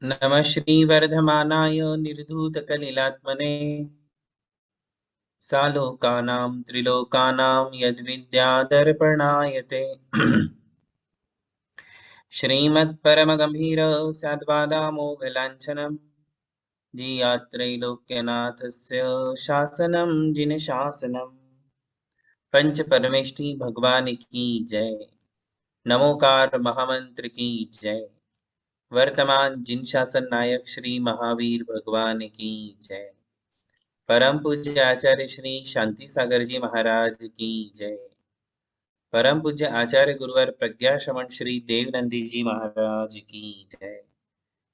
नमः श्रीवर्धमानाय निर्धूतकलिलात्मने सालोकानां त्रिलोकानां यद्विद्यादर्पणायते श्रीमत्परमगम्भीर स्याद्वादामोघलाञ्छनं जियात्रैलोक्यनाथस्य शासनं जिनशासनम् पंच परमेष्टि भगवान की जय। नमोकार महामंत्र की जय। वर्तमान जिन शासन नायक श्री महावीर भगवान की जय। परम पूज्य आचार्य श्री शांति सागर जी महाराज की जय। परम पूज्य आचार्य गुरुवर प्रज्ञा श्रवण श्री देवनंदी जी महाराज की जय।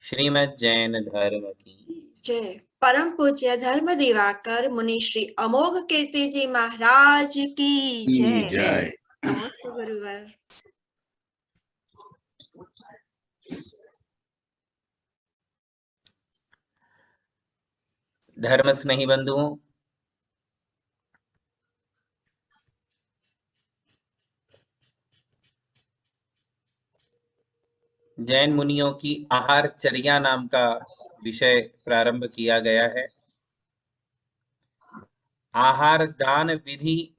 श्रीमद् जैन धर्म की जय। परम पूज्य धर्म दिवाकर मुनि श्री अमोघ कीर्ति जी महाराज की जय। नमस्ते गुरुवर। धर्म स्नेही बंधुओं, जैन मुनियों की आहारचर्या नाम का विषय प्रारंभ किया गया है। आहार दान विधि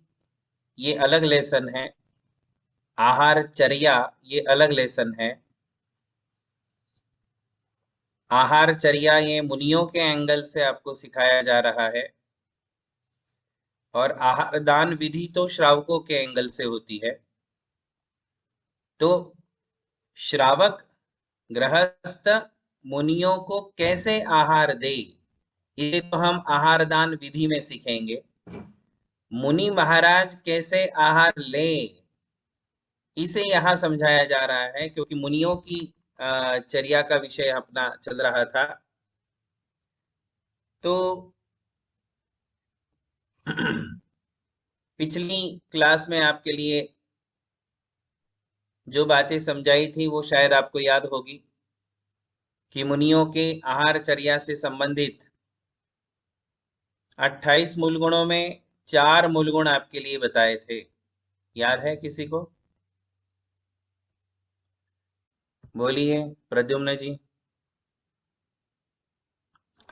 ये अलग लेसन है, आहारचर्या ये अलग लेसन है। आहारचर्या ये मुनियों के एंगल से आपको सिखाया जा रहा है और आहार दान विधि तो श्रावकों के एंगल से होती है। तो श्रावक गृहस्थ मुनियों को कैसे आहार दे, ये तो हम आहार दान विधि में सीखेंगे। मुनि महाराज कैसे आहार ले, इसे यहाँ समझाया जा रहा है, क्योंकि मुनियों की चर्या का विषय अपना चल रहा था। तो पिछली क्लास में आपके लिए जो बातें समझाई थी वो शायद आपको याद होगी कि मुनियों के आहारचर्या से संबंधित 28 मूल गुणों में 4 मूल गुण आपके लिए बताए थे। याद है किसी को? बोलिए प्रद्युम्न जी,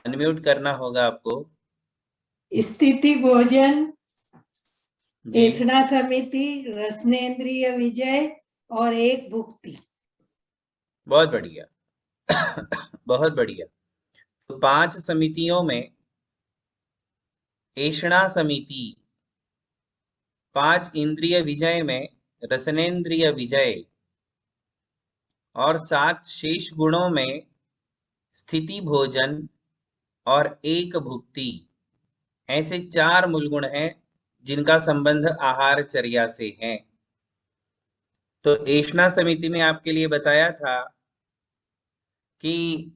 अनम्यूट करना होगा आपको। स्थिति भोजन, ऐषणा समिति, रसनेन्द्रिय विजय और एक भुक्ति। बहुत बढ़िया बहुत बढ़िया। तो 5 समितियों में ऐषणा समिति, 5 इंद्रिय विजय में रसनेन्द्रिय विजय और 7 शेष गुणों में स्थिति भोजन और एक भुक्ति, ऐसे 4 मूल गुण हैं जिनका संबंध आहारचर्या से है। तो ऐषणा समिति में आपके लिए बताया था कि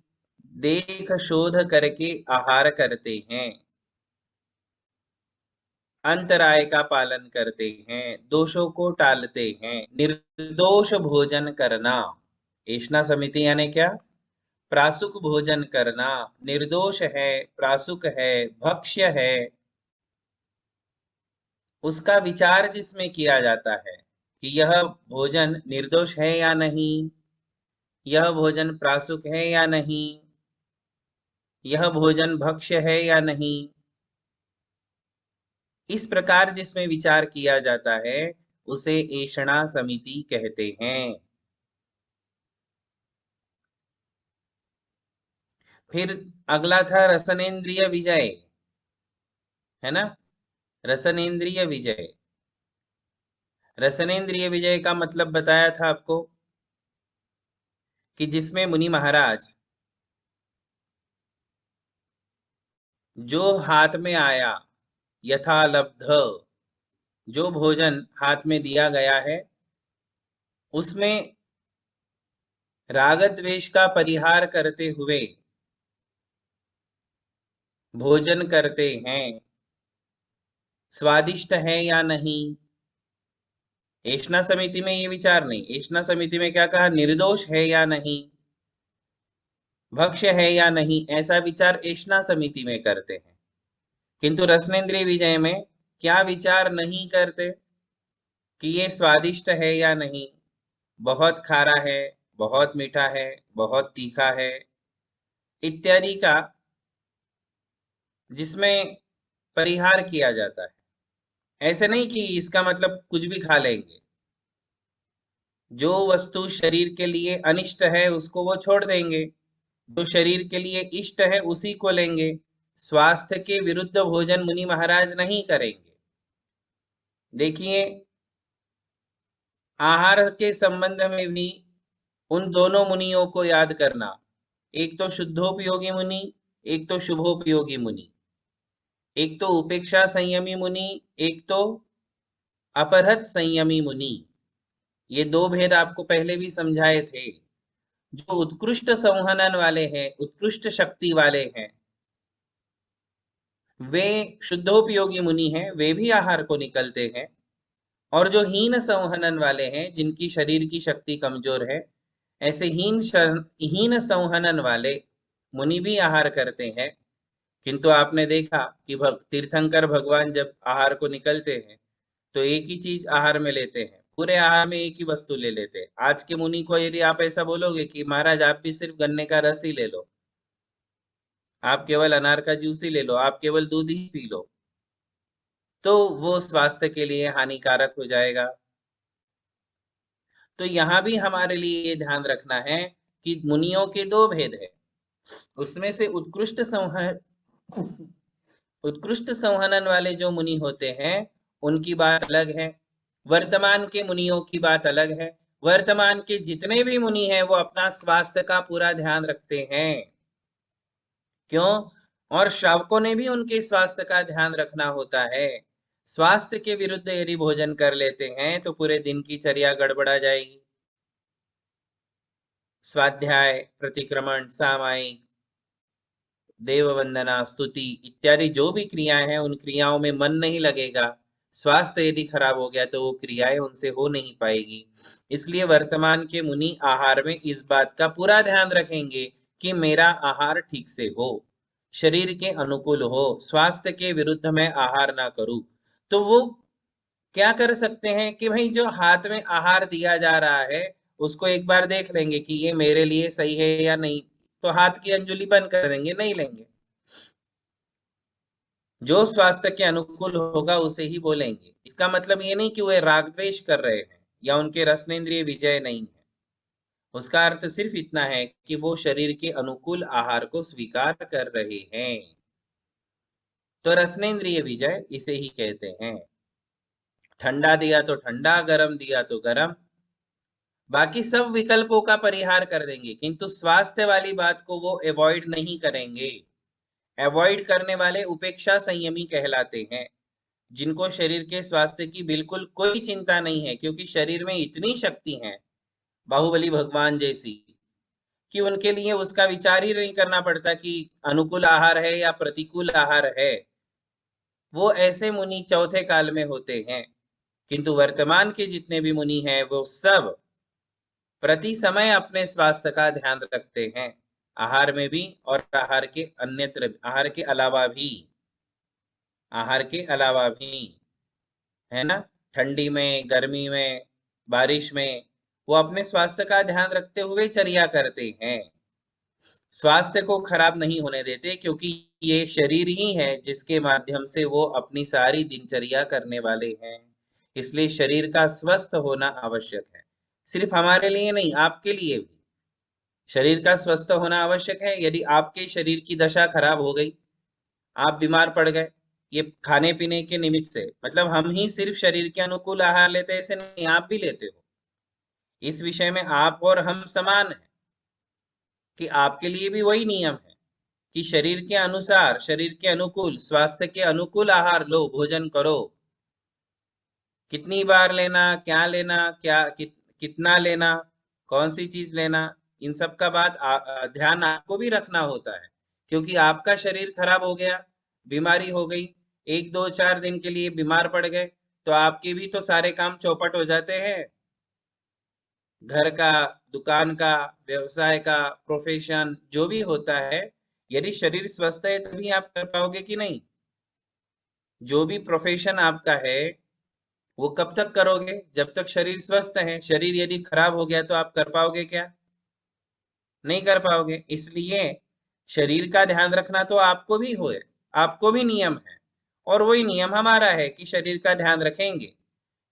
देख शोध करके आहार करते हैं, अंतराय का पालन करते हैं, दोषों को टालते हैं, निर्दोष भोजन करना। ऐषणा समिति यानी क्या? प्रासुक भोजन करना, निर्दोष है, प्रासुक है, भक्ष्य है, उसका विचार जिसमें किया जाता है कि यह भोजन निर्दोष है या नहीं, यह भोजन प्रासुक है या नहीं, यह भोजन भक्ष्य है या नहीं, इस प्रकार जिसमें विचार किया जाता है उसे ऐषणा समिति कहते हैं। फिर अगला था रसनेन्द्रिय विजय, है ना? रसनेन्द्रिय विजय, रसनेन्द्रिय विजय का मतलब बताया था आपको कि जिसमें मुनि महाराज जो हाथ में आया, यथालब्ध, जो भोजन हाथ में दिया गया है उसमें राग द्वेष का परिहार करते हुए भोजन करते हैं। स्वादिष्ट है या नहीं, ऐषणा समिति में ये विचार नहीं। ऐषणा समिति में क्या कहा? निर्दोष है या नहीं, भक्ष्य है या नहीं, ऐसा विचार ऐषणा समिति में करते हैं। किंतु रसनेन्द्रिय विजय में क्या विचार नहीं करते कि ये स्वादिष्ट है या नहीं, बहुत खारा है, बहुत मीठा है, बहुत तीखा है, इत्यादि का जिसमें परिहार किया जाता है। ऐसे नहीं कि इसका मतलब कुछ भी खा लेंगे। जो वस्तु शरीर के लिए अनिष्ट है उसको वो छोड़ देंगे, जो शरीर के लिए इष्ट है उसी को लेंगे। स्वास्थ्य के विरुद्ध भोजन मुनि महाराज नहीं करेंगे। देखिए, आहार के संबंध में भी उन दोनों मुनियों को याद करना, एक तो शुद्धोपयोगी मुनि, एक तो शुभोपयोगी मुनि, एक तो उपेक्षा संयमी मुनि, एक तो अपरहत संयमी मुनि। ये दो भेद आपको पहले भी समझाए थे। जो उत्कृष्ट संहनन वाले हैं, उत्कृष्ट शक्ति वाले हैं, वे शुद्धोपयोगी मुनि हैं, वे भी आहार को निकलते हैं। और जो हीन संहनन वाले हैं, जिनकी शरीर की शक्ति कमजोर है, ऐसे हीन संहनन वाले मुनि भी आहार करते हैं। किंतु आपने देखा कि तीर्थंकर भगवान जब आहार को निकलते हैं तो एक ही चीज आहार में लेते हैं, पूरे आहार में एक ही वस्तु ले लेते हैं। आज के मुनि को यदि आप ऐसा बोलोगे कि महाराज आप भी सिर्फ गन्ने का रस ही ले लो, आप केवल अनार का जूस ही ले लो, आप केवल दूध ही पी लो, तो वो स्वास्थ्य के लिए हानिकारक हो जाएगा। तो यहाँ भी हमारे लिए ये ध्यान रखना है कि मुनियों के दो भेद है। उसमें से उत्कृष्ट संहनन वाले जो मुनि होते हैं उनकी बात अलग है, वर्तमान के मुनियों की बात अलग है। वर्तमान के जितने भी मुनि हैं वो अपना स्वास्थ्य का पूरा ध्यान रखते हैं। क्यों? और श्रावकों ने भी उनके स्वास्थ्य का ध्यान रखना होता है। स्वास्थ्य के विरुद्ध यदि भोजन कर लेते हैं तो पूरे दिन की चर्या गड़बड़ा जाएगी। स्वाध्याय, प्रतिक्रमण, सामायिक, देव वंदना, स्तुति इत्यादि जो भी क्रियाएं हैं उन क्रियाओं में मन नहीं लगेगा। स्वास्थ्य यदि खराब हो गया तो वो क्रियाएं उनसे हो नहीं पाएगी। इसलिए वर्तमान के मुनि आहार में इस बात का पूरा ध्यान रखेंगे कि मेरा आहार ठीक से हो, शरीर के अनुकूल हो, स्वास्थ्य के विरुद्ध मैं आहार ना करूं। तो वो क्या कर सकते हैं कि भाई जो हाथ में आहार दिया जा रहा है उसको एक बार देख लेंगे कि ये मेरे लिए सही है या नहीं, तो हाथ की अंजुली बंद कर देंगे, नहीं लेंगे। जो स्वास्थ्य के अनुकूल होगा उसे ही बोलेंगे। इसका मतलब ये नहीं कि वे राग द्वेष कर रहे हैं या उनके रसनेन्द्रिय विजय नहीं है। उसका अर्थ सिर्फ इतना है कि वो शरीर के अनुकूल आहार को स्वीकार कर रहे हैं। तो रसनेन्द्रिय विजय इसे ही कहते हैं। ठंडा दिया तो ठंडा, गरम दिया तो गरम, बाकी सब विकल्पों का परिहार कर देंगे, किंतु स्वास्थ्य वाली बात को वो अवॉइड नहीं करेंगे। अवॉइड करने वाले उपेक्षा संयमी कहलाते हैं, जिनको शरीर के स्वास्थ्य की बिल्कुल कोई चिंता नहीं है, क्योंकि शरीर में इतनी शक्ति है बाहुबली भगवान जैसी कि उनके लिए उसका विचार ही नहीं करना पड़ता कि अनुकूल आहार है या प्रतिकूल आहार है। वो ऐसे मुनि चौथे काल में होते हैं। किंतु वर्तमान के जितने भी मुनि हैं वो सब प्रति समय अपने स्वास्थ्य का ध्यान रखते हैं, आहार में भी और आहार के अन्यत्र, आहार के अलावा भी, आहार के अलावा भी, है ना। ठंडी में, गर्मी में, बारिश में वो अपने स्वास्थ्य का ध्यान रखते हुए चर्या करते हैं। स्वास्थ्य को खराब नहीं होने देते, क्योंकि ये शरीर ही है जिसके माध्यम से वो अपनी सारी दिनचर्या करने वाले हैं। इसलिए शरीर का स्वस्थ होना आवश्यक है, सिर्फ हमारे लिए नहीं, आपके लिए भी शरीर का स्वस्थ होना आवश्यक है। यदि आपके शरीर की दशा खराब हो गई, आप बीमार पड़ गए, ये खाने पीने के निमित्त से, मतलब हम ही सिर्फ शरीर के अनुकूल आहार लेते हैं ऐसे नहीं, आप भी लेते हो। इस विषय में आप और हम समान हैं कि आपके लिए भी वही नियम है कि शरीर के अनुसार, शरीर के अनुकूल, स्वास्थ्य के अनुकूल आहार लो, भोजन करो। कितनी बार लेना, क्या लेना, कितना लेना, कौन सी चीज लेना, इन सब का बात ध्यान आपको भी रखना होता है। क्योंकि आपका शरीर खराब हो गया, बीमारी हो गई, 1-2-4 दिन के लिए बीमार पड़ गए, तो आपके भी तो सारे काम चौपट हो जाते हैं। घर का, दुकान का, व्यवसाय का, प्रोफेशन जो भी होता है, यदि शरीर स्वस्थ है तभी आप कर पाओगे कि नहीं। जो भी प्रोफेशन आपका है वो कब तक करोगे? जब तक शरीर स्वस्थ है। शरीर यदि खराब हो गया तो आप कर पाओगे क्या? नहीं कर पाओगे। इसलिए शरीर का ध्यान रखना तो आपको भी हो, आपको भी नियम है, और वही नियम हमारा है कि शरीर का ध्यान रखेंगे,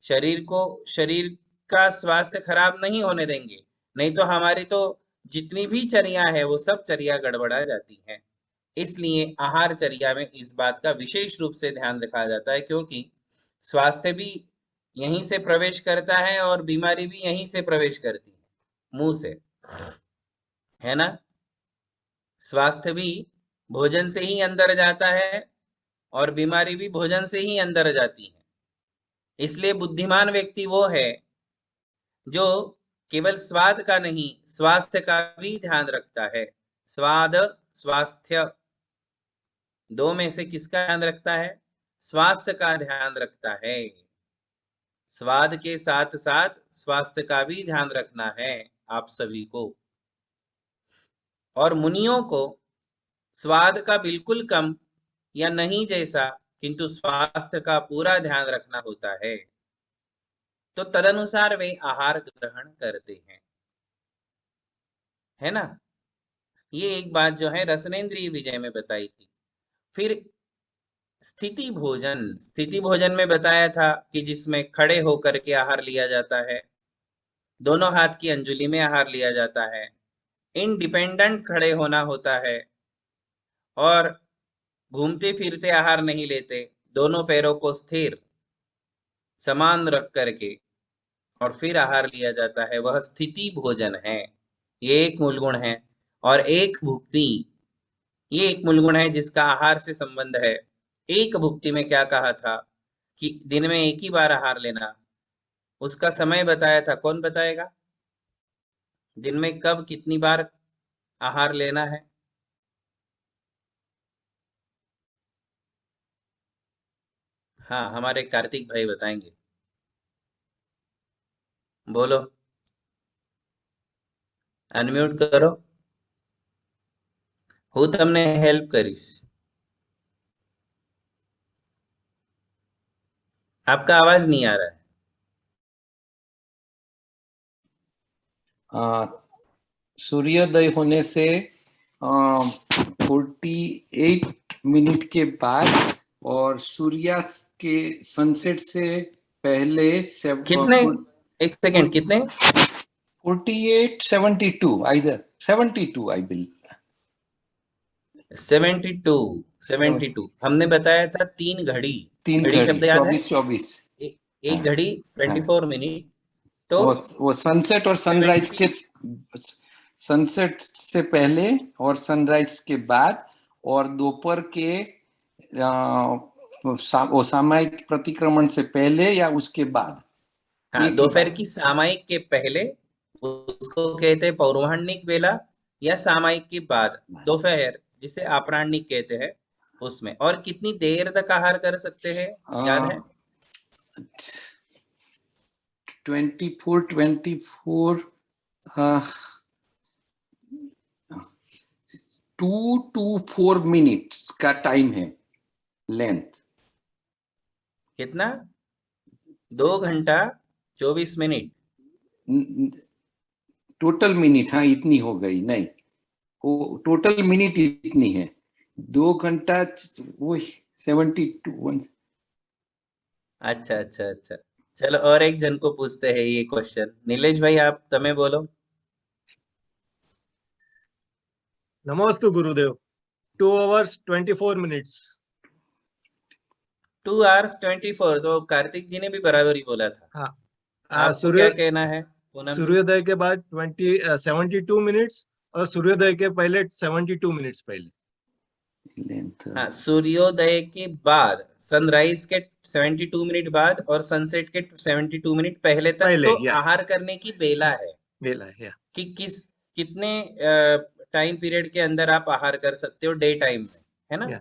शरीर का स्वास्थ्य खराब नहीं होने देंगे, नहीं तो हमारी तो जितनी भी चर्या है वो सब चर्या गड़बड़ा जाती है। इसलिए आहार चर्या में इस बात का विशेष रूप से ध्यान रखा जाता है, क्योंकि स्वास्थ्य भी यहीं से प्रवेश करता है और बीमारी भी यहीं से प्रवेश करती है, मुंह से, है ना। स्वास्थ्य भी भोजन से ही अंदर जाता है और बीमारी भी भोजन से ही अंदर जाती है। इसलिए बुद्धिमान व्यक्ति वो है जो केवल स्वाद का नहीं, स्वास्थ्य का भी ध्यान रखता है। स्वाद, स्वास्थ्य, दो में से किसका ध्यान रखता है? स्वास्थ्य का ध्यान रखता है। स्वाद के साथ साथ स्वास्थ्य का भी ध्यान रखना है आप सभी को। और मुनियों को स्वाद का बिल्कुल कम या नहीं जैसा, किंतु स्वास्थ्य का पूरा ध्यान रखना होता है, तो तदनुसार वे आहार ग्रहण करते हैं, है ना। ये एक बात जो है रसनेंद्रिय विजय में बताई थी। फिर स्थिति भोजन में बताया था कि जिसमें खड़े होकर के आहार लिया जाता है, दोनों हाथ की अंजुली में आहार लिया जाता है, इंडिपेंडेंट खड़े होना होता है, और घूमते फिरते आहार नहीं लेते, दोनों पैरों को स्थिर समान रख करके और फिर आहार लिया जाता है, वह स्थिति भोजन है। ये एक मूल गुण है। और एक भुक्ति, ये एक मूल गुण है जिसका आहार से संबंध है। एक भुक्ति में क्या कहा था कि दिन में एक ही बार आहार लेना, उसका समय बताया था। कौन बताएगा दिन में कब कितनी बार आहार लेना है? हाँ, हमारे कार्तिक भाई बताएंगे, बोलो, अनम्यूट करो। હું તમને હેલ્પ કરીશ, आपका आवाज नहीं आ रहा है। सूर्योदय होने से 48 मिनट के बाद और सूर्यास्त के सनसेट से पहले कितने, एक सेकंड, कितने? 48, 72, either 72 I believe. 72 हमने बताया था 3 घड़ी। तीन घड़ी शब्द याद है? 24 एक घड़ी 24 मिनट। तो वो सनसेट और सनराइज के, सनसेट से पहले और सनराइज के बाद, और दोपहर के वो सामयिक प्रतिक्रमण से पहले या उसके बाद। हाँ, दोपहर की सामयिक के पहले, उसको कहते हैं पौर्वाह्निक वेला, या सामयिक के बाद दोपहर, जिसे अपराह्निक कहते हैं, उसमें। और कितनी देर तक आहार कर सकते हैं, याद है? 24 2 to 4 मिनट्स का टाइम है लेंथ। कितना? 2 घंटा 24 मिनट टोटल मिनट। हाँ, इतनी हो गई, नहीं, वो टोटल मिनट इतनी है, 2 घंटा वो 72। अच्छा अच्छा अच्छा, चलो और एक जन को पूछते हैं ये क्वेश्चन। नीलेश भाई, आप तमें बोलो। नमोस्तु गुरुदेव। 2 hours 24 minutes। 2 hours 24, तो कार्तिक जी ने भी बराबर ही बोला था। हाँ, आपको क्या कहना है? सूर्योदय के बाद 72 मिनट्स और सूर्योदय के पहले 72 मिनट्स पहले। हाँ, सूर्योदय के बाद, सनराइज के 72 मिनट बाद और सनसेट के 72 मिनट पहले तक पहले, तो आहार करने की बेला है। कि कितने टाइम पीरियड के अंदर आप आहार कर सकते हो डे टाइम में, है ना।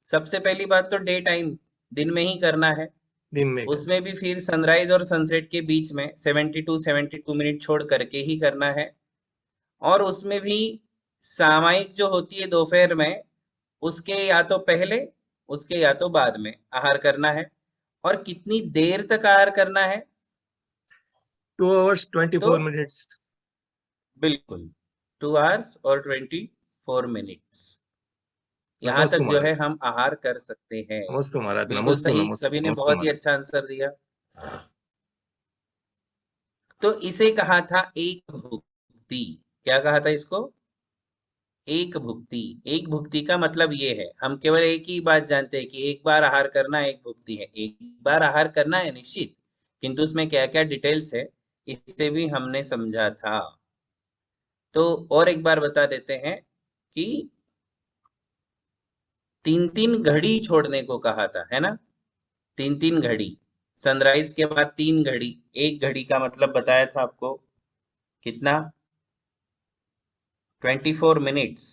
सबसे पहली बात तो डे टाइम दिन में ही करना है। दिन में उसमें भी फिर सनराइज और सनसेट के बीच में 72 मिनट छोड़ करके ही करना है। और उसमें भी सामयिक जो होती है दोपहर में, उसके या तो पहले, उसके या तो बाद में आहार करना है। और कितनी देर तक आहार करना है? 2 hours 24 minutes। बिल्कुल, 2 hours और 24 4 मिनट्स। यहाँ तक जो है हम आहार कर सकते हैं। नमस्ते महाराज। बिल्कुल नमस्ते सही, नमस्ते सभी ने नमस्ते बहुत ही महाराज। अच्छा आंसर दिया। तो इसे कहा था एक भुक्ति। क्या कहा था इसको? एक भुक्ति। एक भुक्ति का मतलब ये है, हम केवल एक ही बात जानते हैं कि एक बार आहार करना एक भुक्ति है, एक बार आहार करना है निश्चित, किंतु उसमें क्या क्या डिटेल्स है इससे भी हमने समझा था। तो और एक बार बता देते हैं कि 3-3 घड़ी छोड़ने को कहा था, है ना? 3-3 घड़ी, सनराइज के बाद 3 घड़ी। एक घड़ी का मतलब बताया था आपको कितना? 24 मिनट्स।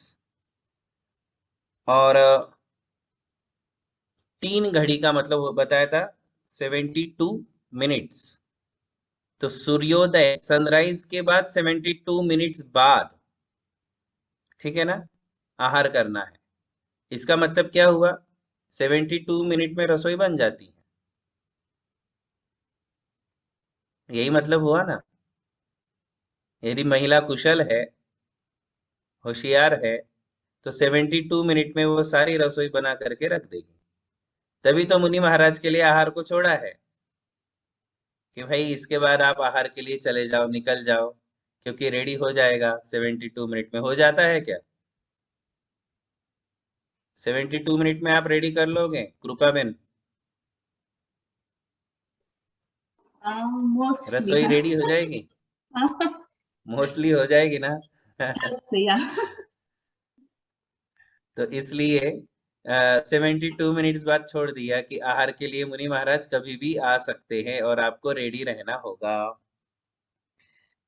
और 3 घड़ी का मतलब बताया था 72 मिनट्स। तो सूर्योदय सनराइज के बाद 72 मिनट्स बाद, ठीक है ना, आहार करना है। इसका मतलब क्या हुआ? 72 मिनट में रसोई बन जाती है, यही मतलब हुआ ना। यदि महिला कुशल है, होशियार है, तो 72 मिनट में वो सारी रसोई बना करके रख देगी। तभी तो मुनि महाराज के लिए आहार को छोड़ा है कि भाई इसके बाद आप आहार के लिए चले जाओ, निकल जाओ, क्योंकि रेडी हो जाएगा। 72 मिनट में हो जाता है क्या? 72 मिनट में आप रेडी कर लोगे कृपा बेन? रसोई रेडी हो जाएगी? मोस्टली हो जाएगी ना। तो इसलिए 72 मिनट्स बाद छोड़ दिया कि आहार के लिए मुनि महाराज कभी भी आ सकते हैं और आपको रेडी रहना होगा।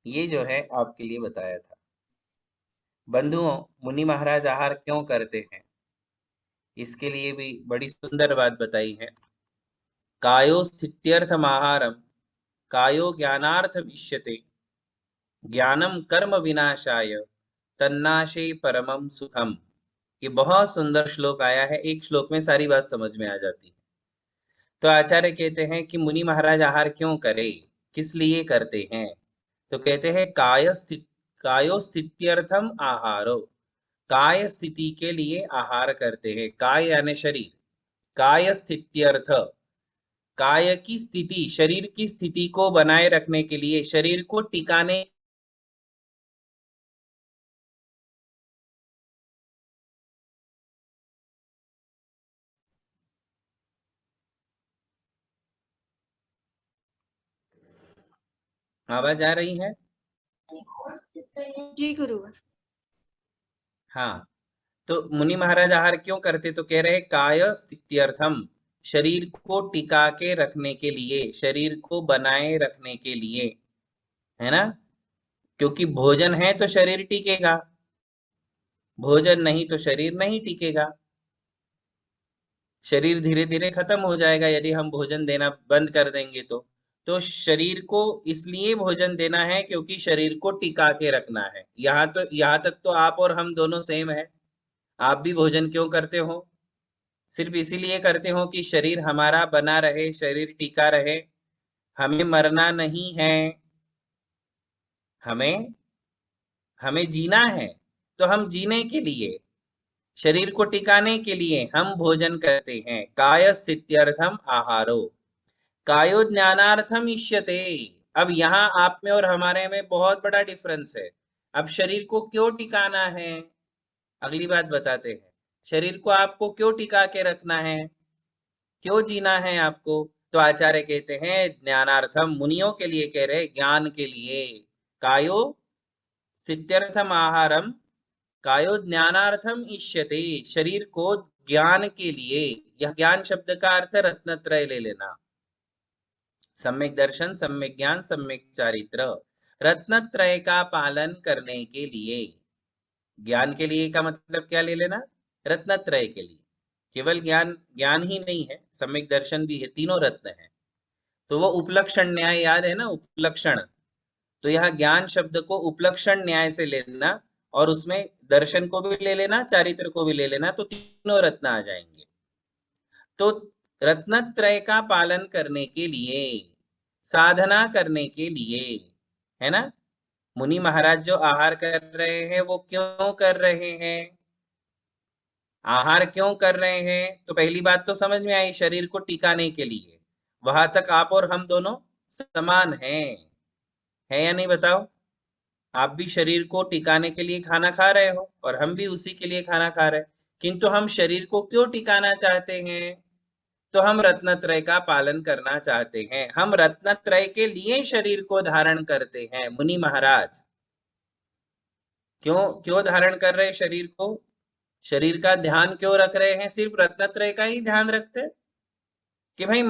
ये जो है आपके लिए बताया था। बंधुओं, मुनि महाराज आहार क्यों करते हैं, इसके लिए भी बड़ी सुंदर बात बताई है। कायो स्थित्यर्थम आहारम, कायो ज्ञानार्थ इष्यते, ज्ञानम कर्म विनाशाय, तन्नाशे परमम सुखम। ये बहुत सुंदर श्लोक आया है, एक श्लोक में सारी बात समझ में आ जाती है। तो आचार्य कहते हैं कि मुनि महाराज आहार क्यों करे, किस लिए करते हैं? तो कहते हैं कायो स्थित्यर्थम आहारो, काय स्थिति के लिए आहार करते हैं। काय यानी शरीर, काय स्थित्यर्थ, काय की स्थिति, शरीर की स्थिति को बनाए रखने के लिए, शरीर को टिकाने। आवाज आ रही है? जी गुरुवर। हाँ, तो मुनि महाराज आहार क्यों करते? तो कह रहे काय स्थित्यर्थम, शरीर को टिका के रखने के लिए, शरीर को बनाए रखने के लिए, है ना? क्योंकि भोजन है तो शरीर टिकेगा, भोजन नहीं तो शरीर नहीं टिकेगा। शरीर धीरे धीरे खत्म हो जाएगा यदि हम भोजन देना बंद कर देंगे तो शरीर को इसलिए भोजन देना है क्योंकि शरीर को टिका के रखना है। यहाँ तक तो आप और हम दोनों सेम है। आप भी भोजन क्यों करते हो? सिर्फ इसीलिए करते हो कि शरीर हमारा बना रहे, शरीर टिका रहे। हमें मरना नहीं है, हमें हमें जीना है। तो हम जीने के लिए, शरीर को टिकाने के लिए हम भोजन करते हैं। काय स्थित्यर्थम आहारो, कायो ज्ञानार्थम इष्यते। अब यहाँ आप में और हमारे में बहुत बड़ा डिफरेंस है। अब शरीर को क्यों टिकाना है, अगली बात बताते हैं। शरीर को आपको क्यों टिका के रखना है, क्यों जीना है आपको? तो आचार्य कहते हैं ज्ञानार्थम, मुनियों के लिए कह रहे, ज्ञान के लिए। कायो सिद्ध्यर्थम आहारम, कायो ज्ञानार्थम इष्यते, शरीर को ज्ञान के लिए। यह ज्ञान शब्द का अर्थ रत्नत्रय ले लेना, सम्यक दर्शन, सम्यक ज्ञान, सम्यक चारित्र। रत्नत्रय का पालन करने के लिए, ज्ञान के लिए का मतलब क्या ले लेना? रत्नत्रय के लिए। केवल ज्ञान ज्ञान ही नहीं है, सम्यक दर्शन भी है, तीनों रत्न है। तो वो उपलक्षण न्याय याद है ना, उपलक्षण। तो यह ज्ञान शब्द को उपलक्षण न्याय से लेना और उसमें दर्शन को भी ले लेना, चारित्र को भी ले लेना, तो तीनों रत्न आ जाएंगे। तो रत्नत्रय का पालन करने के लिए, साधना करने के लिए, है ना, मुनि महाराज जो आहार कर रहे हैं वो क्यों कर रहे हैं? आहार क्यों कर रहे हैं? तो पहली बात तो समझ में आई, शरीर को टिकाने के लिए। वहां तक आप और हम दोनों समान हैं, है या नहीं बताओ? आप भी शरीर को टिकाने के लिए खाना खा रहे हो और हम भी उसी के लिए खाना खा रहे हैं। किंतु हम शरीर को क्यों टिकाना चाहते हैं? तो हम रत्नत्रय का पालन करना चाहते हैं। हम रत्नत्रय के लिए शरीर को धारण करते हैं मुनि महाराज। क्यों क्यों धारण कर रहे हैं शरीर को? शरीर का ध्यान क्यों रख रहे हैं? सिर्फ रत्नत्रय का ही ध्यान रखते हैं कि भाई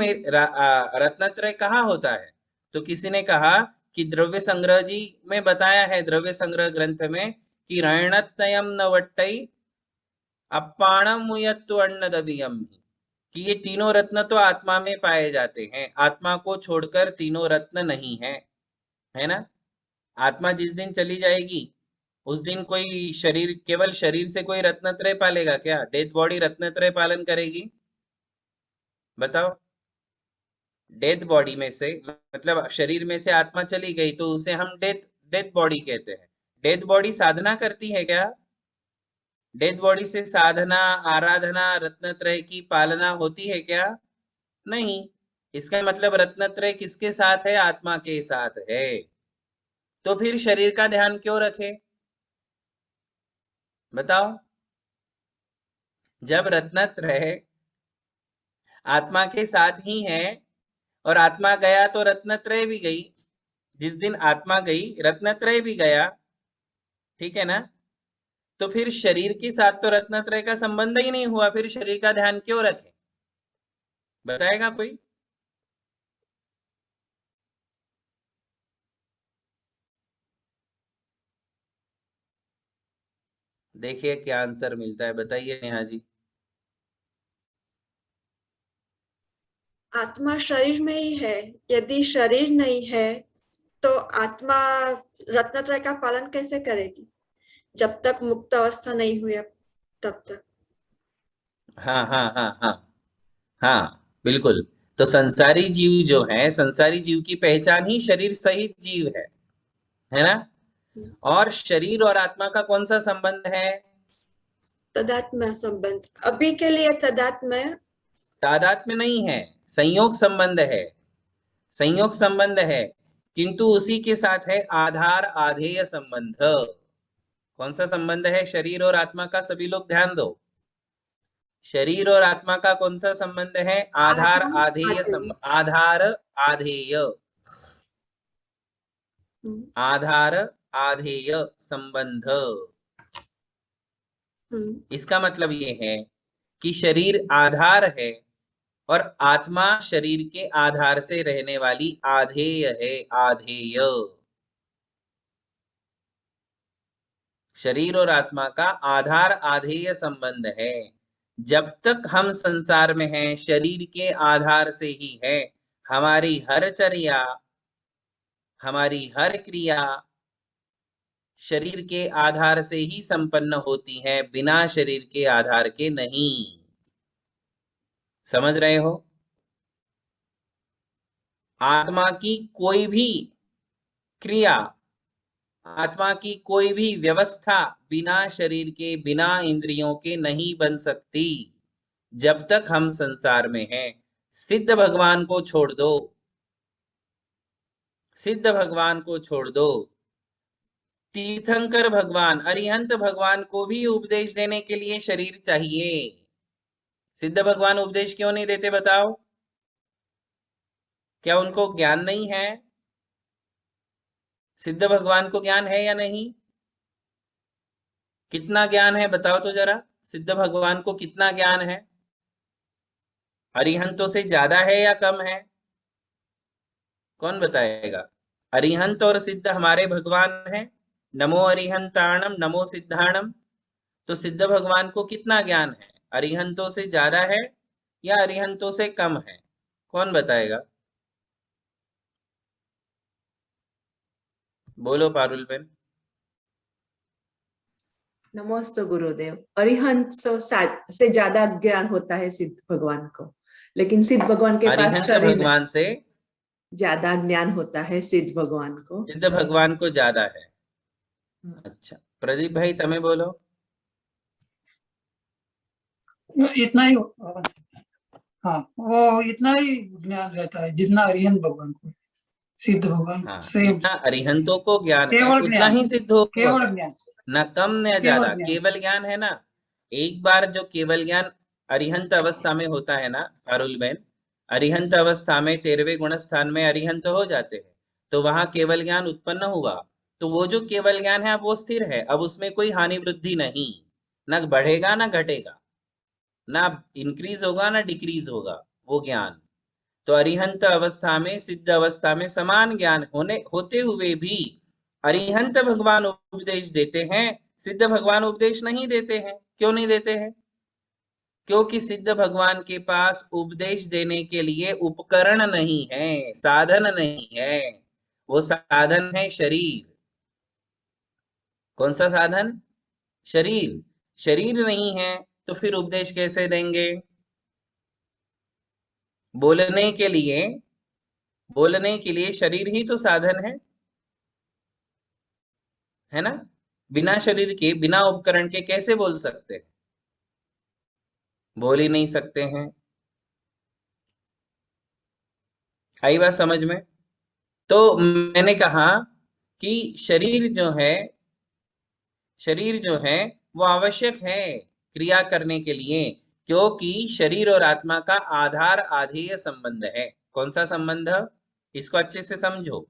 रत्नत्रय कहाँ होता है? तो किसी ने कहा कि द्रव्य संग्रह जी में बताया है, द्रव्य संग्रह ग्रंथ में, कि रणतयम नवट्टई अपाणम मुयत्तु अन्नदवियम, कि ये तीनों रत्न तो आत्मा में पाए जाते हैं, आत्मा को छोड़कर तीनों रत्न नहीं है ना? आत्मा जिस दिन चली जाएगी उस दिन कोई शरीर, केवल शरीर से कोई रत्नत्रय पालेगा क्या? डेथ बॉडी रत्नत्रय पालन करेगी? बताओ। डेथ बॉडी में से, मतलब शरीर में से आत्मा चली गई तो उसे हम डेथ बॉडी कहते हैं। डेथ बॉडी साधना करती है क्या? डेथ बॉडी से साधना, आराधना, रत्नत्रय की पालना होती है क्या? नहीं। इसका मतलब रत्नत्रय किसके साथ है? आत्मा के साथ है। तो फिर शरीर का ध्यान क्यों रखे? बताओ। जब रत्नत्रय आत्मा के साथ ही है और आत्मा गया तो रत्नत्रय भी गई। जिस दिन आत्मा गई रत्नत्रय भी गया, ठीक है ना? तो फिर शरीर के साथ तो रत्नत्रय का संबंध ही नहीं हुआ, फिर शरीर का ध्यान क्यों रखें? बताएगा कोई? देखिए क्या आंसर मिलता है, बताइए नेहा जी। आत्मा शरीर में ही है। यदि शरीर नहीं है तो आत्मा रत्नत्रय का पालन कैसे करेगी? जब तक मुक्त अवस्था नहीं हुई तब तक। हाँ हाँ हाँ हाँ हाँ, बिल्कुल। तो संसारी जीव जो है, संसारी जीव की पहचान ही शरीर सहित जीव है ना? और शरीर और आत्मा का कौन सा संबंध है? तदात्म्य संबंध। अभी के लिए तदात्म्य। तादात्म्य नहीं है, संयोग संबंध है। संयोग संबंध है, किंतु उसी के साथ है आधार आधेय संबंध। कौन सा संबंध है शरीर और आत्मा का? सभी लोग ध्यान दो। शरीर और आत्मा का कौन सा संबंध है? आधार आधेय संबंध। आधार आधेय, आधार आधेय संबंध। इसका मतलब ये है कि शरीर आधार है और आत्मा शरीर के आधार से रहने वाली आधेय है, आधेय। शरीर और आत्मा का आधार आधेय संबंध है। जब तक हम संसार में हैं, शरीर के आधार से ही है। हमारी हर चर्या, हमारी हर क्रिया शरीर के आधार से ही संपन्न होती है, बिना शरीर के आधार के नहीं। समझ रहे हो? आत्मा की कोई भी क्रिया, आत्मा की कोई भी व्यवस्था बिना शरीर के, बिना इंद्रियों के नहीं बन सकती, जब तक हम संसार में हैं। सिद्ध भगवान को छोड़ दो, सिद्ध भगवान को छोड़ दो, तीर्थंकर भगवान, अरिहंत भगवान को भी उपदेश देने के लिए शरीर चाहिए। सिद्ध भगवान उपदेश क्यों नहीं देते बताओ? क्या उनको ज्ञान नहीं है? सिद्ध भगवान को ज्ञान है या नहीं? कितना ज्ञान है बताओ तो जरा, सिद्ध भगवान को कितना ज्ञान है? अरिहंतों से ज्यादा है या कम है? कौन बताएगा? अरिहंत और सिद्ध हमारे भगवान हैं। नमो अरिहंताणम नमो सिद्धाणम। तो सिद्ध भगवान को कितना ज्ञान है? अरिहंतों से ज्यादा है या अरिहंतों से कम है? कौन बताएगा? बोलो पारुल बेन। नमोस्तु गुरुदेव। अरिहंत से ज्यादा ज्ञान होता है सिद्ध भगवान को, लेकिन सिद्ध भगवान के पास अरिहंत शरीर भगवान से ज्यादा ज्ञान होता है सिद्ध भगवान को। सिद्ध भगवान को ज्यादा है। अच्छा, प्रदीप भाई तमे बोलो। इतना ही हाँ, वो इतना ही ज्ञान रहता है जितना अरिहंत भगवान को, सिद्ध भगवान हाँ, सेम, जितना अरिहंतों को ज्ञान है केवल उतना ज्ञान, ही सिद्ध होगा, केवल ज्ञान, न कम न केवल ज्यादा, ज्ञान। केवल ज्ञान है ना। एक बार जो केवल ज्ञान अरिहंत अवस्था में होता है ना अरुल बहन, अरिहंत अवस्था में 13वें गुण स्थान में अरिहंत हो जाते हैं, तो वहां केवल ज्ञान उत्पन्न हुआ, तो वो जो केवल ज्ञान है अब वो स्थिर है, अब उसमें कोई हानि वृद्धि नहीं, न बढ़ेगा न घटेगा, ना इंक्रीज होगा ना डिक्रीज होगा वो ज्ञान। तो अरिहंत अवस्था में, सिद्ध अवस्था में समान ज्ञान होते हुए भी अरिहंत भगवान उपदेश देते हैं, सिद्ध भगवान उपदेश नहीं देते हैं। क्यों नहीं देते हैं? क्योंकि सिद्ध भगवान के पास उपदेश देने के लिए उपकरण नहीं है, साधन नहीं है। वो साधन है शरीर। कौन सा साधन? शरीर। शरीर नहीं है तो फिर उपदेश कैसे देंगे? बोलने के लिए शरीर ही तो साधन है ना। बिना शरीर के, बिना उपकरण के कैसे बोल सकते हैं? बोल ही नहीं सकते हैं। आई बात समझ में? तो मैंने कहा कि शरीर जो है वो आवश्यक है क्रिया करने के लिए, क्योंकि शरीर और आत्मा का आधार आधेय संबंध है। कौन सा संबंध? इसको अच्छे से समझो।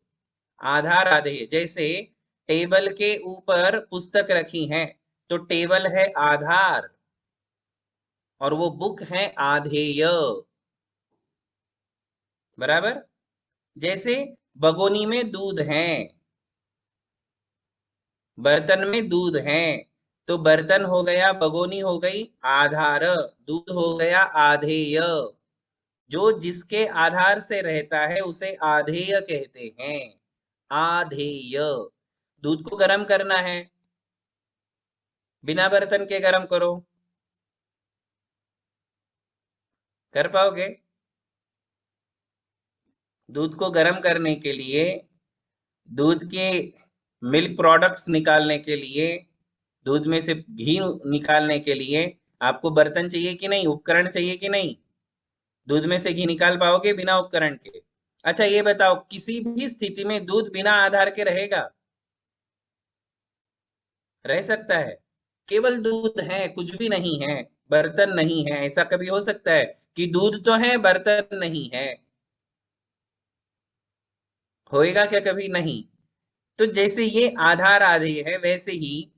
आधार आधेय, जैसे टेबल के ऊपर पुस्तक रखी है तो टेबल है आधार और वो बुक है आधेय, बराबर। जैसे बगोनी में दूध है, बर्तन में दूध है, तो बर्तन हो गया, बगोनी हो गई आधार, दूध हो गया आधेय। जो जिसके आधार से रहता है उसे आधेय कहते हैं। आधेय। दूध को गर्म करना है, बिना बर्तन के गर्म करो, कर पाओगे? दूध को गर्म करने के लिए, दूध के मिल्क प्रोडक्ट्स निकालने के लिए, दूध में से घी निकालने के लिए आपको बर्तन चाहिए कि नहीं, उपकरण चाहिए कि नहीं? दूध में से घी निकाल पाओगे बिना उपकरण के? अच्छा ये बताओ, किसी भी स्थिति में दूध बिना आधार के रहेगा? रह सकता है? केवल दूध है, कुछ भी नहीं है, बर्तन नहीं है। ऐसा कभी हो सकता है कि दूध तो है बर्तन नहीं है? होएगा क्या कभी? नहीं। तो जैसे ये आधार आधेय है, वैसे ही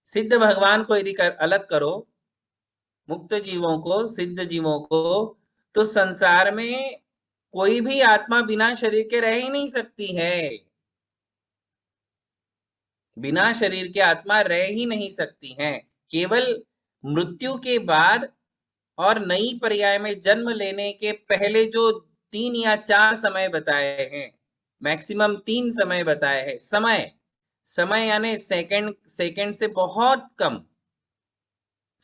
सिद्ध भगवान को यदि अलग करो, मुक्त जीवों को, सिद्ध जीवों को, तो संसार में कोई भी आत्मा बिना शरीर के रह ही नहीं सकती है। बिना शरीर के आत्मा रह ही नहीं सकती है। केवल मृत्यु के बाद और नई पर्याय में जन्म लेने के पहले जो 3 या 4 समय बताए हैं, मैक्सिमम 3 समय बताए हैं, समय यानी सेकंड से बहुत कम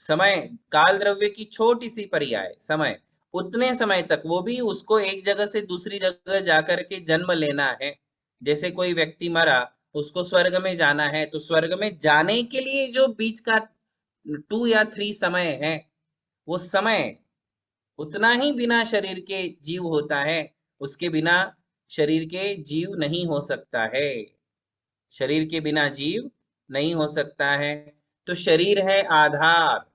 समय, काल द्रव्य की छोटी सी पर्याय समय, उतने समय तक वो भी उसको एक जगह से दूसरी जगह जाकर के जन्म लेना है। जैसे कोई व्यक्ति मरा, उसको स्वर्ग में जाना है, तो स्वर्ग में जाने के लिए जो बीच का 2 या 3 समय है, वो समय उतना ही बिना शरीर के जीव होता है। उसके बिना शरीर के जीव नहीं हो सकता है। शरीर के बिना जीव नहीं हो सकता है। तो शरीर है आधार,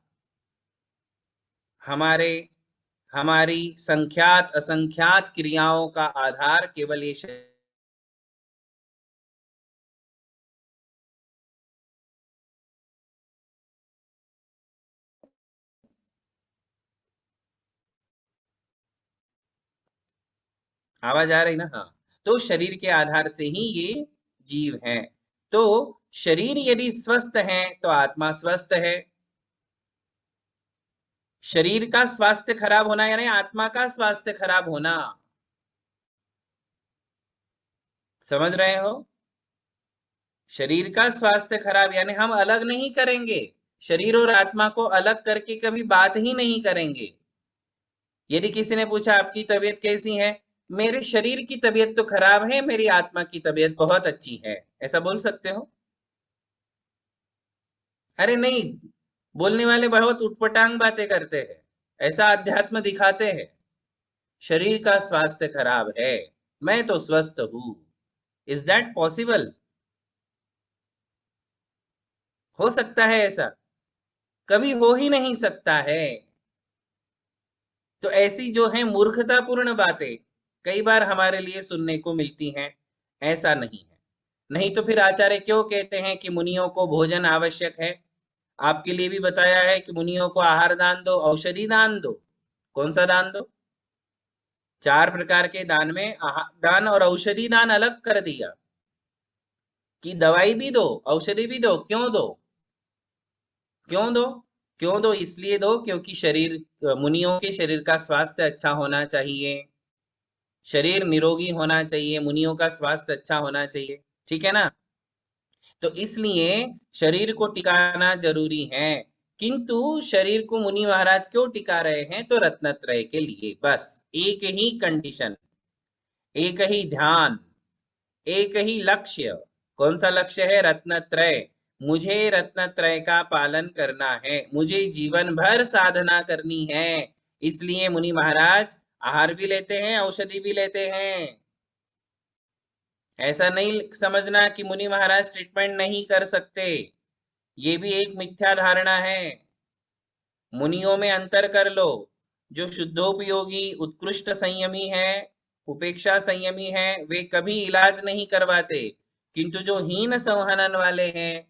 हमारी संख्यात असंख्यात क्रियाओं का आधार केवल ये शरीर। आवाज आ रही ना? हाँ। तो शरीर के आधार से ही ये जीव हैं। तो शरीर यदि स्वस्थ है तो आत्मा स्वस्थ है। शरीर का स्वास्थ्य खराब होना यानी आत्मा का स्वास्थ्य खराब होना। समझ रहे हो? शरीर का स्वास्थ्य खराब यानी हम अलग नहीं करेंगे, शरीर और आत्मा को अलग करके कभी बात ही नहीं करेंगे। यदि किसी ने पूछा आपकी तबीयत कैसी है, मेरे शरीर की तबीयत तो खराब है, मेरी आत्मा की तबीयत बहुत अच्छी है, ऐसा बोल सकते हो? अरे नहीं, बोलने वाले बहुत उटपटांग बातें करते हैं। ऐसा अध्यात्म दिखाते हैं। शरीर का स्वास्थ्य खराब है, मैं तो स्वस्थ हूं। Is that possible? हो सकता है ऐसा? कभी हो ही नहीं सकता है। तो ऐसी जो है मूर्खतापूर्ण बातें कई बार हमारे लिए सुनने को मिलती हैं। ऐसा नहीं है। नहीं तो फिर आचार्य क्यों कहते हैं कि मुनियों को भोजन आवश्यक है? आपके लिए भी बताया है कि मुनियों को आहार दान दो, औषधि दान दो। कौन सा दान दो? 4 प्रकार के दान में आहार दान और औषधि दान अलग कर दिया कि दवाई भी दो, औषधि भी दो। क्यों दो? क्यों दो? क्यों दो? इसलिए दो क्योंकि शरीर, मुनियों के शरीर का स्वास्थ्य अच्छा होना चाहिए, शरीर निरोगी होना चाहिए, मुनियों का स्वास्थ्य अच्छा होना चाहिए। ठीक है ना? तो इसलिए शरीर को टिकाना जरूरी है। किंतु शरीर को मुनि महाराज क्यों टिका रहे हैं? तो रत्नत्रय के लिए। बस एक ही कंडीशन, एक ही ध्यान, एक ही लक्ष्य। कौन सा लक्ष्य है? रत्नत्रय। मुझे रत्नत्रय का पालन करना है, मुझे जीवन भर साधना करनी है। इसलिए मुनि महाराज आहार भी लेते हैं, औषधि भी लेते हैं। ऐसा नहीं समझना कि मुनि महाराज ट्रीटमेंट नहीं कर सकते, ये भी एक मिथ्या धारणा है। मुनियों में अंतर कर लो। जो शुद्धोपयोगी उत्कृष्ट संयमी है, उपेक्षा संयमी है, वे कभी इलाज नहीं करवाते। किंतु जो हीन संहनन वाले हैं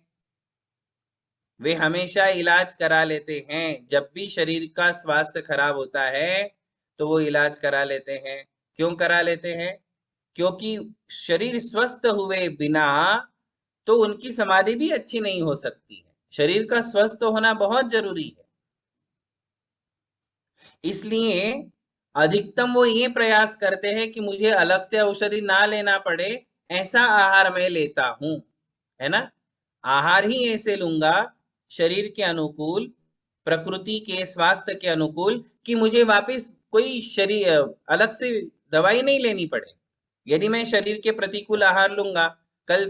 वे हमेशा इलाज करा लेते हैं। जब भी शरीर का स्वास्थ्य खराब होता है तो वो इलाज करा लेते हैं। क्यों करा लेते हैं? क्योंकि शरीर स्वस्थ हुए बिना तो उनकी समाधि भी अच्छी नहीं हो सकती है। शरीर का स्वस्थ होना बहुत जरूरी है। इसलिए अधिकतम वो ये प्रयास करते हैं कि मुझे अलग से औषधि ना लेना पड़े, ऐसा आहार मैं लेता हूं, है ना? आहार ही ऐसे लूंगा शरीर के अनुकूल, प्रकृति के स्वास्थ्य के अनुकूल, कि मुझे वापस कोई शरीर अलग से दवाई नहीं लेनी पड़े। यदि मैं शरीर के प्रतिकूल आहार लूंगा, कल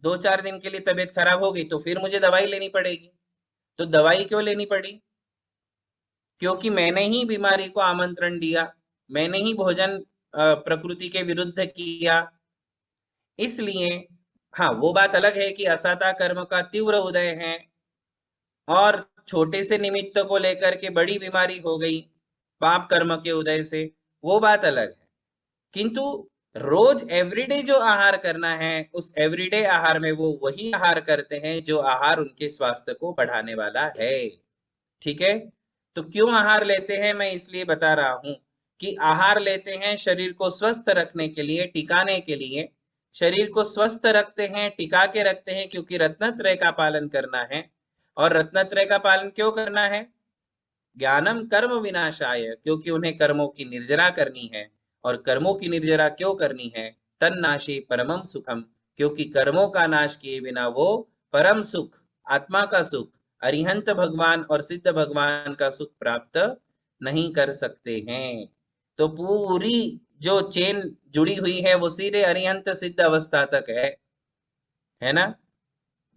2-4 दिन के लिए तबीयत खराब हो गई तो फिर मुझे दवाई लेनी पड़ेगी। तो दवाई क्यों लेनी पड़ी? क्योंकि मैंने ही बीमारी को आमंत्रण दिया, मैंने ही भोजन प्रकृति के विरुद्ध किया। इसलिए हाँ, वो बात अलग है कि असाता कर्म का तीव्र उदय है और छोटे से निमित्त को लेकर के बड़ी बीमारी हो गई पाप कर्म के उदय से, वो बात अलग है। किंतु रोज एवरीडे जो आहार करना है, उस एवरीडे आहार में वो वही आहार करते हैं जो आहार उनके स्वास्थ्य को बढ़ाने वाला है। ठीक है? तो क्यों आहार लेते हैं मैं इसलिए बता रहा हूं कि आहार लेते हैं शरीर को स्वस्थ रखने के लिए, टिकाने के लिए। शरीर को स्वस्थ रखते हैं, टिका के रखते हैं क्योंकि रत्नत्रय का पालन करना है। और रत्नत्रय का पालन क्यों करना है? ज्ञानम कर्म विनाशाय, क्योंकि उन्हें कर्मों की निर्जरा करनी है। और कर्मों की निर्जरा क्यों करनी है? तन्नाशे परमम सुखम, क्योंकि कर्मों का नाश किए बिना वो परम सुख, आत्मा का सुख, अरिहंत भगवान और सिद्ध भगवान का सुख प्राप्त नहीं कर सकते हैं। तो पूरी जो चेन जुड़ी हुई है वो सीधे अरिहंत सिद्ध अवस्था तक है ना?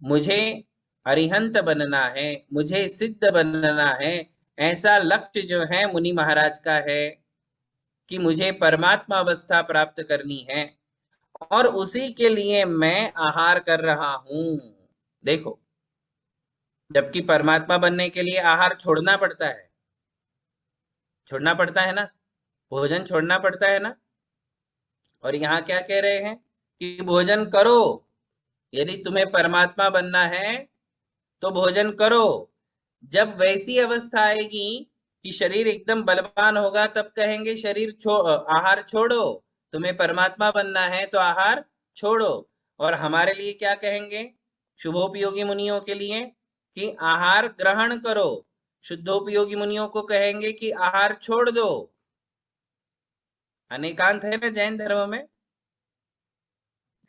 मुझे अरिहंत बनना है, मुझे सिद्ध बनना है, ऐसा लक्ष्य जो है मुनि महाराज का है कि मुझे परमात्मा अवस्था प्राप्त करनी है और उसी के लिए मैं आहार कर रहा हूं। देखो, जबकि परमात्मा बनने के लिए आहार छोड़ना पड़ता है, छोड़ना पड़ता है ना, भोजन छोड़ना पड़ता है ना। और यहाँ क्या कह रहे हैं कि भोजन करो, यदि तुम्हें परमात्मा बनना है तो भोजन करो। जब वैसी अवस्था आएगी कि शरीर एकदम बलवान होगा तब कहेंगे आहार छोड़ो, तुम्हें परमात्मा बनना है तो आहार छोड़ो। और हमारे लिए क्या कहेंगे शुभोपयोगी मुनियों के लिए? कि आहार ग्रहण करो। शुद्धोपयोगी मुनियों को कहेंगे कि आहार छोड़ दो। अनेकांत है ना जैन धर्म में,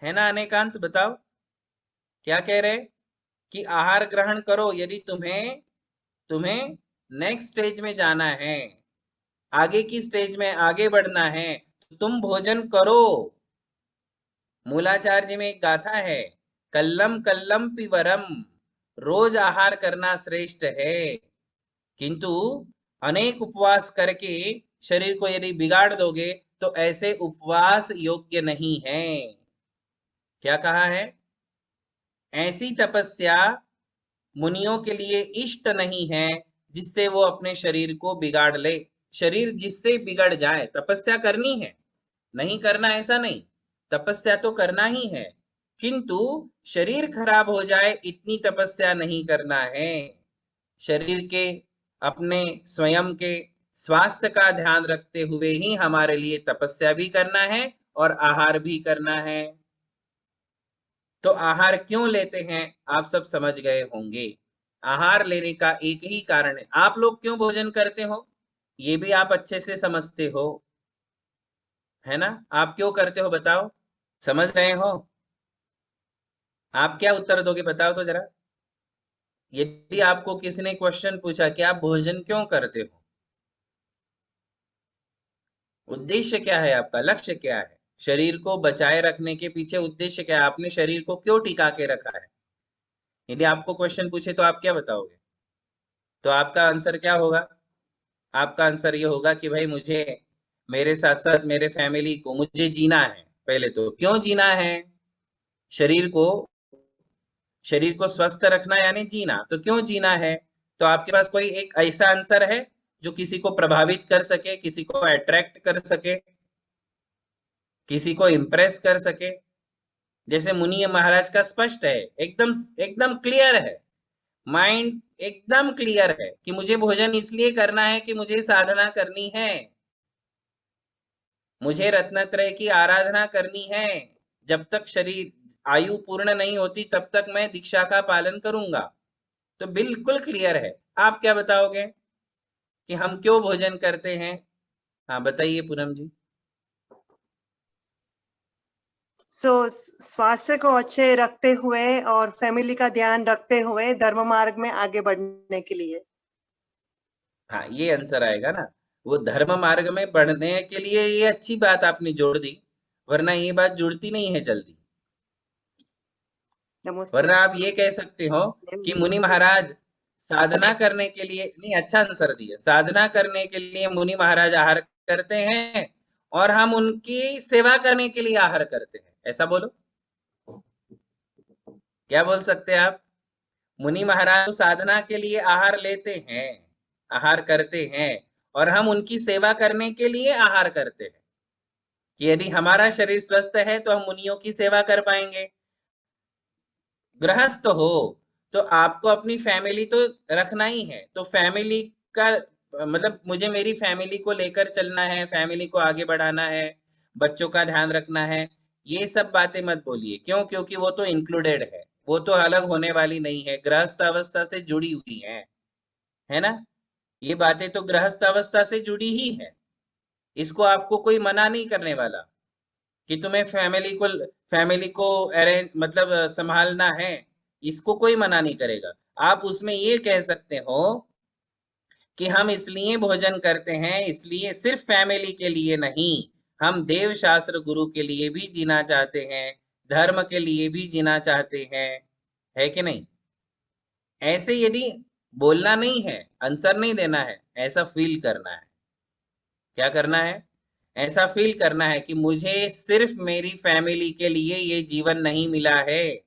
है ना अनेकांत? बताओ क्या कह रहे? कि आहार ग्रहण करो, यदि तुम्हें नेक्स्ट स्टेज में जाना है, आगे की स्टेज में आगे बढ़ना है, तो तुम भोजन करो। मूलाचार्य जी में एक गाथा है, कल्लम कल्लम पिवरम, रोज आहार करना श्रेष्ठ है। किंतु अनेक उपवास करके शरीर को यदि बिगाड़ दोगे तो ऐसे उपवास योग्य नहीं है। क्या कहा है? ऐसी तपस्या मुनियों के लिए इष्ट नहीं है जिससे वो अपने शरीर को बिगाड़ ले। शरीर जिससे बिगड़ जाए, तपस्या करनी है, नहीं करना ऐसा नहीं, तपस्या तो करना ही है, किंतु शरीर खराब हो जाए इतनी तपस्या नहीं करना है। शरीर के, अपने स्वयं के स्वास्थ्य का ध्यान रखते हुए ही हमारे लिए तपस्या भी करना है और आहार भी करना है। तो आहार क्यों लेते हैं आप सब समझ गए होंगे। आहार लेने का एक ही कारण है। आप लोग क्यों भोजन करते हो ये भी आप अच्छे से समझते हो, है ना? आप क्यों करते हो बताओ, समझ रहे हो? आप क्या उत्तर दोगे बताओ तो जरा। यदि आपको किसी ने क्वेश्चन पूछा कि आप भोजन क्यों करते हो, उद्देश्य क्या है, आपका लक्ष्य क्या है, शरीर को बचाए रखने के पीछे उद्देश्य क्या है, आपने शरीर को क्यों टिका के रखा है? यदि आपको क्वेश्चन पूछे तो आप क्या बताओगे? तो आपका आंसर क्या होगा? आपका आंसर ये होगा कि भाई मुझे, मेरे साथ साथ मेरे फैमिली को, मुझे जीना है। पहले तो क्यों जीना है? शरीर को, शरीर को स्वस्थ रखना यानी जीना, तो क्यों जीना है? तो आपके पास कोई एक ऐसा आंसर है जो किसी को प्रभावित कर सके, किसी को अट्रैक्ट कर सके, किसी को इम्प्रेस कर सके? जैसे मुनि महाराज का स्पष्ट है, एकदम एकदम क्लियर है, माइंड एकदम क्लियर है कि मुझे भोजन इसलिए करना है कि मुझे साधना करनी है, मुझे रत्नत्रय की आराधना करनी है। जब तक शरीर आयु पूर्ण नहीं होती तब तक मैं दीक्षा का पालन करूंगा। तो बिल्कुल क्लियर है। आप क्या बताओगे कि हम क्यों भोजन करते हैं? हाँ बताइए पूनम जी। स्वास्थ्य को अच्छे रखते हुए और फैमिली का ध्यान रखते हुए धर्म मार्ग में आगे बढ़ने के लिए। हाँ ये आंसर आएगा ना, वो धर्म मार्ग में बढ़ने के लिए। ये अच्छी बात आपने जोड़ दी, वरना ये बात जुड़ती नहीं है जल्दी। नमस्ते। वरना आप ये कह सकते हो कि मुनि महाराज साधना करने के लिए, नहीं अच्छा आंसर दिया, साधना करने के लिए मुनि महाराज आहार करते हैं और हम उनकी सेवा करने के लिए आहार करते हैं, ऐसा बोलो। क्या बोल सकते हैं आप? मुनि महाराज साधना के लिए आहार लेते हैं, आहार करते हैं, और हम उनकी सेवा करने के लिए आहार करते हैं कि यदि हमारा शरीर स्वस्थ है तो हम मुनियों की सेवा कर पाएंगे। गृहस्थ हो तो आपको अपनी फैमिली तो रखना ही है, तो फैमिली का मतलब मुझे मेरी फैमिली को लेकर चलना है, फैमिली को आगे बढ़ाना है, बच्चों का ध्यान रखना है। ये सब बातें मत बोलिए, क्यों? क्योंकि वो तो इंक्लूडेड है, वो तो अलग होने वाली नहीं है, गृहस्थ अवस्था से जुड़ी हुई है ना? ये बातें तो गृहस्थ अवस्था से जुड़ी ही है, इसको आपको कोई मना नहीं करने वाला कि तुम्हें फैमिली को अरेंज मतलब संभालना है, इसको कोई मना नहीं करेगा। आप उसमें ये कह सकते हो कि हम इसलिए भोजन करते हैं, इसलिए सिर्फ फैमिली के लिए नहीं, हम देव शास्त्र गुरु के लिए भी जीना चाहते हैं, धर्म के लिए भी जीना चाहते हैं, है कि नहीं? ऐसे यदि बोलना नहीं है, आंसर नहीं देना है, ऐसा फील करना है। क्या करना है? ऐसा फील करना है कि मुझे सिर्फ मेरी फैमिली के लिए ये जीवन नहीं मिला है,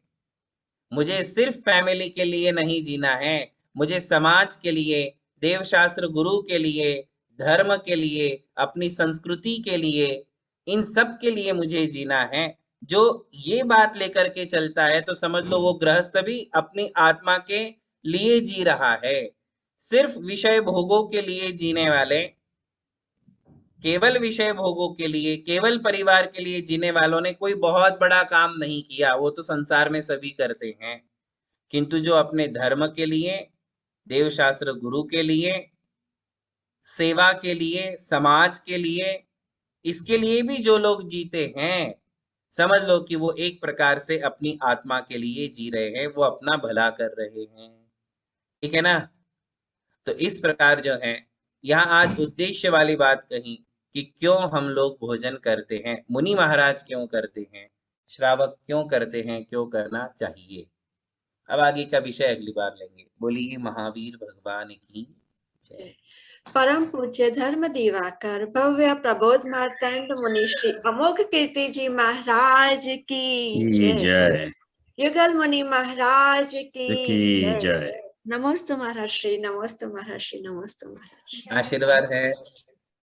मुझे सिर्फ फैमिली के लिए नहीं जीना है, मुझे समाज के लिए, देवशास्त्र गुरु के लिए, धर्म के लिए, अपनी संस्कृति के लिए, इन सब के लिए मुझे जीना है। जो ये बात लेकर के चलता है तो समझ लो वो गृहस्थ भी अपनी आत्मा के लिए जी रहा है। सिर्फ विषय भोगों के लिए जीने वाले, केवल विषय भोगों के लिए, केवल परिवार के लिए जीने वालों ने कोई बहुत बड़ा काम नहीं किया, वो तो संसार में सभी करते हैं। किंतु जो अपने धर्म के लिए, देवशास्त्र गुरु के लिए, सेवा के लिए, समाज के लिए, इसके लिए भी जो लोग जीते हैं, समझ लो कि वो एक प्रकार से अपनी आत्मा के लिए जी रहे हैं, वो अपना भला कर रहे हैं। ठीक है ना? तो इस प्रकार जो है यहाँ आज उद्देश्य वाली बात कही कि क्यों हम लोग भोजन करते हैं, मुनि महाराज क्यों करते हैं, श्रावक क्यों करते हैं, क्यों करना चाहिए। अब आगे का विषय अगली बार लेंगे। बोलिए महावीर भगवान की जय। परम पूज्य धर्म दिवाकर भव्य प्रबोध मार्तंड मुनिश्री अमोघ कीर्ति जी महाराज की जय। युगल मुनि महाराज की जय। नमोस्तु महर्षि, नमोस्तु महर्षि, नमोस्तु महर्षि। आशीर्वाद है।